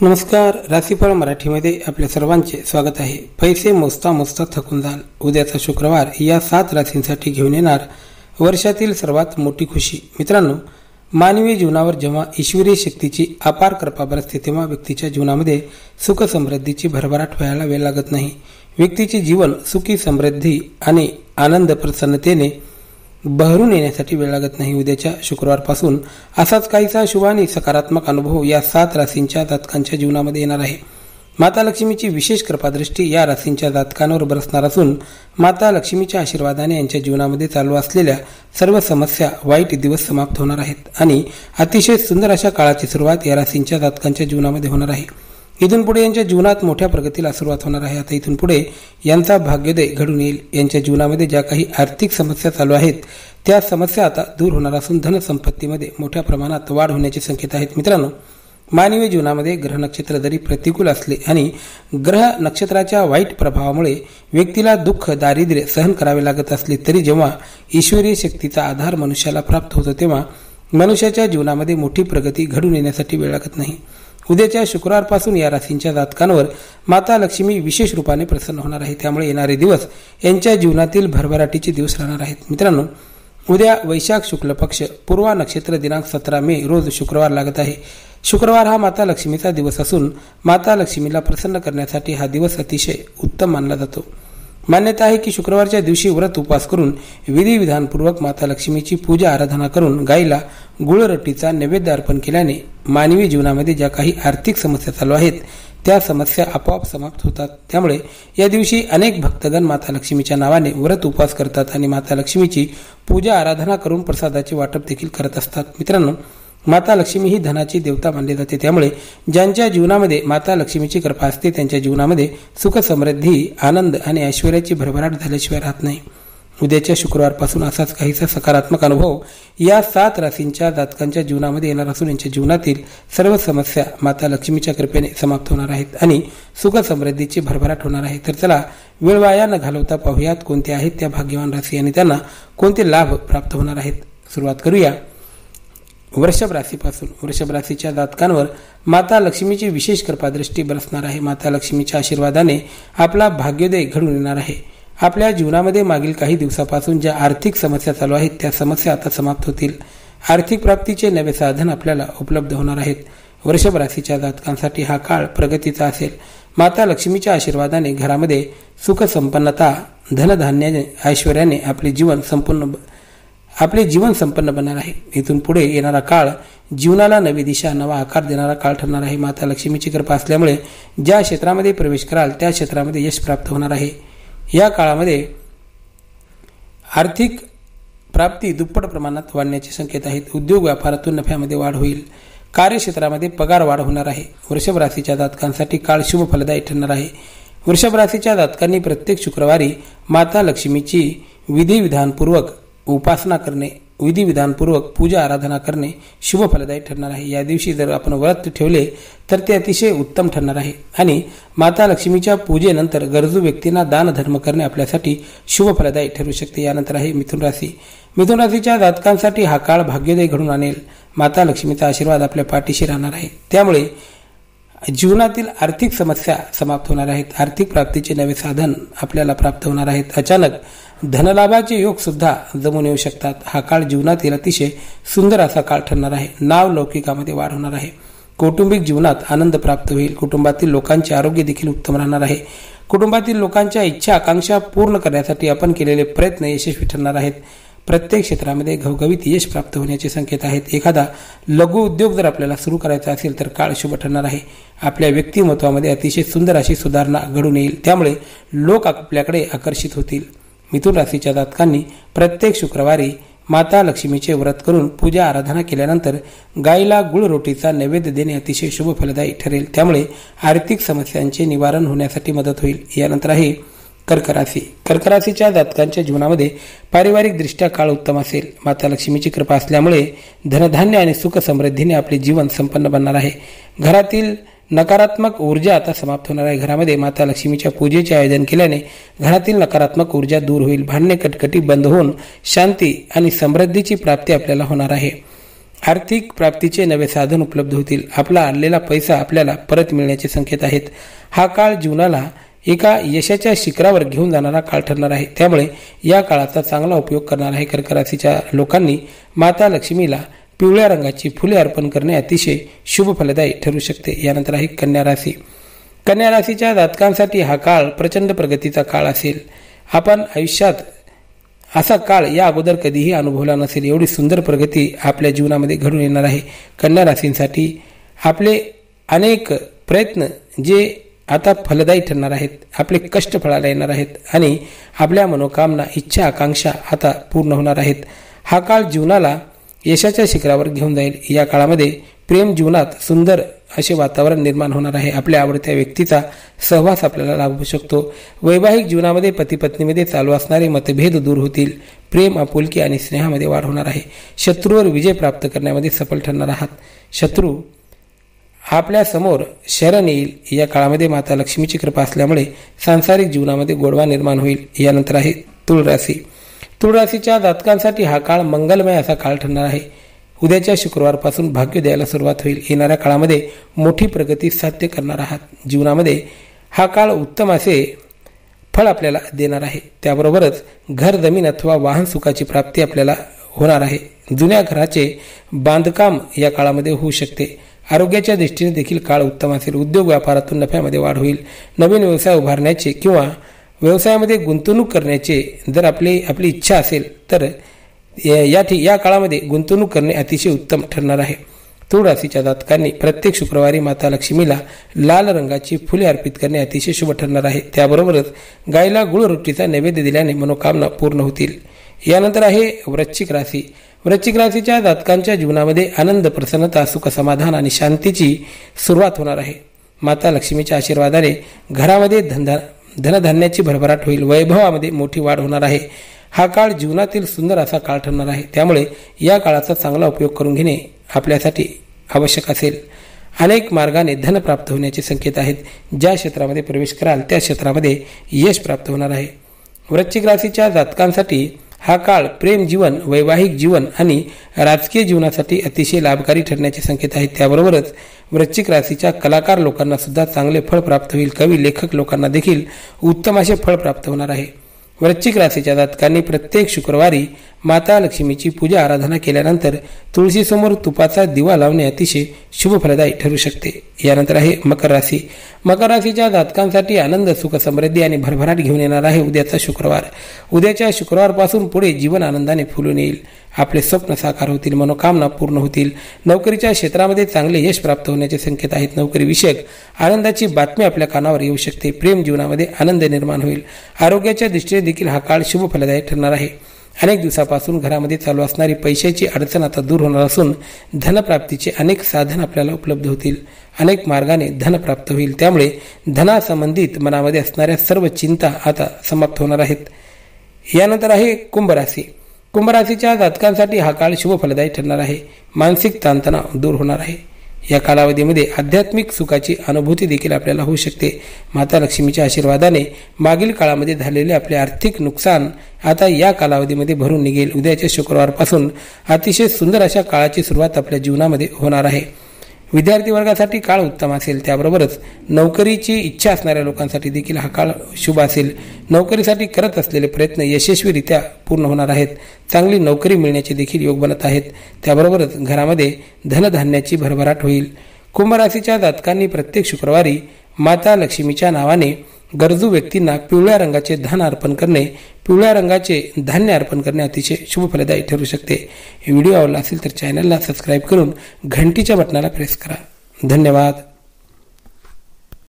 नमस्कार. राशीफळ मराठीमध्ये आपल्या सर्वांचे स्वागत आहे. पैसे मोजता मोजता थकून जाल. उद्याचा शुक्रवार या 7 राशींसाठी घेऊन येणार वर्षातील सर्वात मोठी खुशी. मित्रांनो, मानवी जीवनावर जेव्हा ईश्वरी शक्तीची अपार कृपा बरसते तेव्हा व्यक्तीच्या जीवनामध्ये सुख समृद्धीची भरभराट व्हायला वेळ लागत नाही. व्यक्तीचे जीवन सुखी, समृद्धी आणि आनंद प्रसन्नतेने बहरून येण्यासाठी वेळ लागत नाही. उद्याच्या शुक्रवारपासून असाच काहीसा शुभ आणि सकारात्मक अनुभव या 7 राशींच्या जातकांच्या जीवनामध्ये येणार आहे. माता लक्ष्मीची विशेष कृपादृष्टी या राशींच्या जातकांवर बरसणार असून माता लक्ष्मीच्या आशीर्वादाने यांच्या जीवनामध्ये चालू असलेल्या सर्व समस्या, वाईट दिवस समाप्त होणार आहेत आणि अतिशय सुंदर अशा काळाची सुरुवात या राशींच्या जातकांच्या जीवनामध्ये होणार आहे. इथून पुढे यांच्या जीवनात मोठ्या प्रगतीला सुरुवात होणार आहे. आता इथून पुढे यांचा भाग्योदय घडून येईल. यांच्या जीवनामध्ये ज्या काही आर्थिक समस्या चालू आहेत त्या समस्या आता दूर होणार असून धनसंपत्तीमध्ये मोठ्या प्रमाणात वाढ होण्याचे संकेत आहेत. मित्रांनो, मानवी जीवनामध्ये ग्रह नक्षत्र जरी प्रतिकूल असले आणि ग्रह नक्षत्राच्या वाईट प्रभावामुळे व्यक्तीला दुःख, दारिद्र्य सहन करावे लागत असले तरी जेव्हा ईश्वरीय शक्तीचा आधार मनुष्याला प्राप्त होतो तेव्हा मनुष्याच्या जीवनामध्ये मोठी प्रगती घडून येण्यासाठी वेळ लागत नाही. उद्याच्या शुक्रवारपासून या राशींच्या जातकांवर माता लक्ष्मी विशेष रूपाने प्रसन्न होणार आहे. त्यामुळे येणारे दिवस यांच्या जीवनातील भरभराटीचे दिवस राहणार आहेत. मित्रांनो, उद्या वैशाख शुक्ल पक्ष पूर्वा नक्षत्र दिनांक 17 मे रोज शुक्रवार लागत आहे. शुक्रवार हा माता लक्ष्मीचा दिवस असून माता लक्ष्मीला प्रसन्न करण्यासाठी हा दिवस अतिशय उत्तम मानला जातो. मान्यता आहे की शुक्रवारच्या दिवशी व्रत उपवास करून विधिविधानपूर्वक माता लक्ष्मीची पूजा आराधना करून गायीला गुळरटीचा नैवेद्य अर्पण केल्याने मानवी जीवनामध्ये ज्या काही आर्थिक समस्या चालू आहेत त्या समस्या आपोआप समाप्त होतात. त्यामुळे या दिवशी अनेक भक्तगण माता लक्ष्मीच्या नावाने व्रत उपवास करतात आणि माता लक्ष्मीची पूजा आराधना करून प्रसादाचे वाटप देखील करत असतात. मित्रांनो, माता लक्ष्मी ही धनाची देवता मानली जाते. त्यामुळे ज्यांच्या जीवनामध्ये माता लक्ष्मीची कृपा असते त्यांच्या जीवनामध्ये सुख, समृद्धी, आनंद आणि ऐश्वर्याची भरभराट झाल्याशिवाय राहत नाही. उद्याच्या शुक्रवारपासून असाच काहीसा सकारात्मक अनुभव या 7 राशींच्या जातकांच्या जीवनामध्ये येणार असून यांच्या जीवनातील सर्व समस्या माता लक्ष्मीच्या कृपेने समाप्त होणार आहेत आणि सुख समृद्धीची भरभराट होणार आहे. तर चला, वेळ वाया न घालवता पाहूयात कोणते आहेत त्या भाग्यवान राशी आणि त्यांना कोणते लाभ प्राप्त होणार आहेत. सुरुवात करूया वृषभ राशीपासून. वृषभ राशीच्या जातकांवर माता लक्ष्मीची विशेष कृपादृष्टी बरसणार आहे. माता लक्ष्मीच्या आशीर्वादाने आपला भाग्योदय घडून येणार आहे. आपल्या जीवनामध्ये मागील काही दिवसापासून ज्या आर्थिक समस्या चालू आहेत त्या समस्या आता समाप्त होतील. आर्थिक प्राप्तीचे नवे साधन आपल्याला उपलब्ध होणार आहेत. वृषभ राशीच्या जातकांसाठी हा काळ प्रगतीचा असेल. माता लक्ष्मीच्या आशीर्वादाने घरामध्ये सुख, संपन्नता, धनधान्याने, ऐश्वर्याने आपले जीवन संपन्न बनणार आहे. इथून पुढे येणारा काळ जीवनाला नवी दिशा, नवा आकार देणारा काळ ठरणार आहे. माता लक्ष्मीची कृपा असल्यामुळे ज्या क्षेत्रामध्ये प्रवेश कराल त्या क्षेत्रामध्ये यश प्राप्त होणार आहे. या काळामध्ये आर्थिक प्राप्ती दुप्पट प्रमाणात वाढण्याचे संकेत आहेत. उद्योग व्यापारातून नफ्यामध्ये वाढ होईल. कार्यक्षेत्रामध्ये पगार वाढ होणार आहे. वृषभ राशीच्या जातकांसाठी काळ शुभ फलदायी ठरणार आहे. वृषभ राशीच्या जातकांनी प्रत्येक शुक्रवारी माता लक्ष्मीची विधिविधानपूर्वक उपासना करणे, विधिविधानपूर्वक पूजा आराधना करणे शुभ फलदायी ठरणार आहे. या दिवशी जर आपण व्रत ठेवले तर ते अतिशय उत्तम ठरणार आहे आणि माता लक्ष्मीच्या पूजेनंतर गरजू व्यक्तींना दान धर्म करणे आपल्यासाठी शुभ फलदायी ठरू शकते. यानंतर आहे मिथुन राशी. मिथुन राशीच्या जातकांसाठी हा काळ भाग्योदय घडून आणेल. माता लक्ष्मीचा आशीर्वाद आपल्या पाठीशी राहणार आहे. त्यामुळे जीवनातील आर्थिक समस्या समाप्त होणार आहेत. आर्थिक प्राप्तीचे नवे साधन आपल्याला प्राप्त होणार आहेत. अचानक धनलाभाचे योग सुद्धा जमून येऊ शकतात. हा काळ जीवनातील अतिशय सुंदर असा काळ ठरणार आहे. नाव लौकिकामध्ये वाढ होणार आहे. कौटुंबिक जीवनात आनंद प्राप्त होईल. कुटुंबातील लोकांचे आरोग्य देखील उत्तम राहणार आहे. कुटुंबातील लोकांच्या इच्छा, आकांक्षा पूर्ण करण्यासाठी आपण केलेले प्रयत्न यशस्वी ठरणार आहेत. प्रत्येक क्षेत्रामध्ये घवघवीत यश प्राप्त होण्याचे संकेत आहेत. एखादा लघु उद्योग जर आपल्याला सुरू करायचा असेल तर काळ शुभ ठरणार आहे. आपल्या व्यक्तिमत्वामध्ये अतिशय सुंदर अशी सुधारणा घडून येईल. त्यामुळे लोक आपल्याकडे आकर्षित होतील. मिथुन राशीच्या जातकांनी प्रत्येक शुक्रवारी माता लक्ष्मीचे व्रत करून पूजा आराधना केल्यानंतर गायीला गुळ रोटीचा नैवेद्य देणे अतिशय शुभ फलदायी ठरेल. त्यामुळे आर्थिक समस्यांचे निवारण होण्यासाठी मदत होईल. यानंतर आहे कर्क राशी. कर्क राशीच्या जातकांच्या जीवनामध्ये पारिवारिक दृष्ट्या काळ उत्तम असेल. माता लक्ष्मीची कृपा असल्यामुळे धनधान्य आणि सुख समृद्धीने आपले जीवन संपन्न बनणार आहे. घरातील नकारात्मक ऊर्जा आता समाप्त होणार आहे. घरामध्ये माता लक्ष्मीच्या पूजेचे आयोजन केल्याने घरातील नकारात्मक ऊर्जा दूर होईल. भांडणे, कटकटी बंद होऊन शांती आणि समृद्धीची प्राप्ती आपल्याला होणार आहे. आर्थिक प्राप्तीचे नवे साधन उपलब्ध होतील. आपला आणलेला पैसा आपल्याला परत मिळण्याचे संकेत आहेत. हा काळ जीवनाला एका यशाच्या शिखरावर घेऊन जाणारा काळ ठरणार आहे. त्यामुळे या काळाचा चांगला उपयोग करणार आहे. कर्क राशीच्या लोकांनी माता लक्ष्मीला पिवळ्या रंगाची फुले अर्पण करणे अतिशय शुभ फलदायी ठरू शकते. यानंतर आहे कन्या राशी. कन्या राशीच्या जातकांसाठी हा काळ प्रचंड प्रगतीचा काळ असेल. आपण आयुष्यात असा काळ या अगोदर कधीही अनुभवला नसेल. एवढी सुंदर प्रगती आपल्या जीवनामध्ये घडून येणार आहे. कन्या राशींसाठी आपले अनेक प्रयत्न जे आता फलदायी ठरणार आहेत. आपले कष्ट फळाला येणार आहेत आणि आपल्या मनोकामना, इच्छा, आकांक्षा आता पूर्ण होणार आहेत. हा काळ जीवनाला यशाच्या शिखरावर घेऊन जाईल. या काळामध्ये प्रेम जीवनात सुंदर असे वातावरण निर्माण होणार आहे. आपल्या आवडत्या व्यक्तीचा सहवास आपल्याला लाभू शकतो. वैवाहिक जीवनामध्ये पती पत्नीमध्ये चालू असणारे मतभेद दूर होतील. प्रेम, आपुलकी आणि स्नेहामध्ये वाढ होणार आहे. शत्रूवर विजय प्राप्त करण्यामध्ये सफल ठरणार आहात. शत्रू आपल्या समोर शरण येईल. या काळामध्ये माता लक्ष्मीची कृपा असल्यामुळे सांसारिक जीवनामध्ये गोडवा निर्माण होईल. यानंतर आहे तुळ राशी. तुळ राशीच्या जातकांसाठी हा काळ मंगलमय असा काळ ठरणार आहे. उद्याच्या शुक्रवारपासून भाग्य द्यायला सुरुवात होईल. येणाऱ्या काळामध्ये मोठी प्रगती साध्य करणार आहात. जीवनामध्ये हा काळ उत्तम असे फळ आपल्याला देणार आहे. त्याबरोबरच घर, जमीन अथवा वाहन सुखाची प्राप्ती आपल्याला होणार आहे. जुन्या घराचे बांधकाम या काळामध्ये होऊ शकते. आरोग्याच्या दृष्टीने देखील काळ उत्तम असेल. उद्योग व्यापारातून नफ्यामध्ये वाढ होईल. नवीन व्यवसाय उभारण्याचे किंवा व्यवसायामध्ये गुंतवणूक करण्याचे जर आपली इच्छा असेल तर या काळामध्ये गुंतवणूक करणे अतिशय उत्तम ठरणार आहे. तुळ राशीच्या जातकांनी प्रत्येक शुक्रवारी माता लक्ष्मीला लाल रंगाची फुले अर्पित करणे अतिशय शुभ ठरणार आहे. त्याबरोबरच गायीला गुळ रोटीचा नैवेद्य दिल्याने मनोकामना पूर्ण होतील. यानंतर आहे वृश्चिक राशी. वृश्चिक राशीच्या जातकांच्या जीवनामध्ये आनंद, प्रसन्नता, सुख, समाधान आणि शांतीची सुरुवात होणार आहे. माता लक्ष्मीच्या आशीर्वादाने घरामध्ये धनधान्याची भरभराट होईल. वैभवामध्ये मोठी वाढ होणार आहे. हा काळ जीवनातील सुंदर असा काळ ठरणार आहे. त्यामुळे या काळाचा चांगला उपयोग करून घेणे आपल्यासाठी आवश्यक असेल. अनेक मार्गाने धन प्राप्त होण्याचे संकेत आहेत. ज्या क्षेत्रामध्ये प्रवेश कराल त्या क्षेत्रामध्ये यश प्राप्त होणार आहे. वृश्चिक राशीच्या जातकांसाठी हा काळ प्रेम जीवन, वैवाहिक जीवन आणि राजकीय जीवनासाठी अतिशय लाभकारी ठरण्याचे संकेत आहेत. त्याबरोबरच वृश्चिक राशीच्या कलाकार लोकांना सुद्धा चांगले फळ प्राप्त होईल. कवी, लेखक लोकांना देखील उत्तम असे फळ प्राप्त होणार आहे. वृश्चिक राशीच्या जातकांनी प्रत्येक शुक्रवारी माता लक्ष्मीची पूजा आराधना केल्यानंतर तुळशीसमोर तुपाचा दिवा लावणे अतिशय शुभ फलदायी ठरू शकते. यानंतर आहे मकर राशी. मकर राशीच्या जातकांसाठी आनंद, सुख, समृद्धी आणि भरभराट घेऊन येणार आहे उद्याचा शुक्रवार. उद्याच्या शुक्रवारपासून पुढे जीवन आनंदाने फुलून येईल. आपले स्वप्न साकार होतील. मनोकामना पूर्ण होतील. नोकरीच्या क्षेत्रामध्ये चांगले यश प्राप्त होण्याचे संकेत आहेत. नोकरी विषयक आनंदाची बातमी आपल्या कानावर येऊ शकते. प्रेम जीवनामध्ये आनंद निर्माण होईल. आरोग्याच्या दृष्टीने देखील हा काळ शुभ फलदायी ठरणार आहे. अनेक दिवसापासून घरामध्ये चालू असणारी पैशाची अडचण आता दूर होणार असून धनप्राप्तीचे अनेक साधन आपल्याला उपलब्ध होतील. अनेक मार्गाने धन प्राप्त होईल. त्यामुळे धनासंबंधित मनामध्ये असणाऱ्या सर्व चिंता आता समाप्त होणार आहेत. यानंतर आहे कुंभ राशी. कुंभ राशीच्या जातकांसाठी हा काळ शुभ फलदायी ठरणार आहे. मानसिक ताणतणाव दूर होणार आहे. या कालावधीमध्ये आध्यात्मिक सुखाची अनुभूती देखील आपल्याला होऊ शकते. माता लक्ष्मीच्या आशीर्वादाने मागील काळामध्ये झालेले आपले आर्थिक नुकसान आता या कालावधीमध्ये भरून निघेल. उद्याच्या शुक्रवारपासून अतिशय सुंदर अशा काळाची सुरुवात आपल्या जीवनामध्ये होणार आहे. विद्यार्थी वर्गासाठी काळ उत्तम असेल. त्याबरोबरच नोकरीची इच्छा असणाऱ्या लोकांसाठी देखील हा काळ शुभ असेल. नोकरीसाठी करत असलेले प्रयत्न यशस्वीरित्या पूर्ण होणार आहेत. चांगली नोकरी मिळण्याचे देखील योग बनत आहेत. त्याबरोबरच घरामध्ये धनधान्याची भरभराट होईल. कुंभ राशीच्या जातकांनी प्रत्येक शुक्रवारी माता लक्ष्मीच्या नावाने गरजू व्यक्तींना पिवळ्या रंगाचे पिवळ्या रंगाचे धान्य अर्पण करणे अतिशय शुभ फलदायी ठरू शकते. व्हिडिओ आवडला असेल तर चॅनलला सबस्क्राईब करून घंटीच्या बटनाला प्रेस करा. धन्यवाद.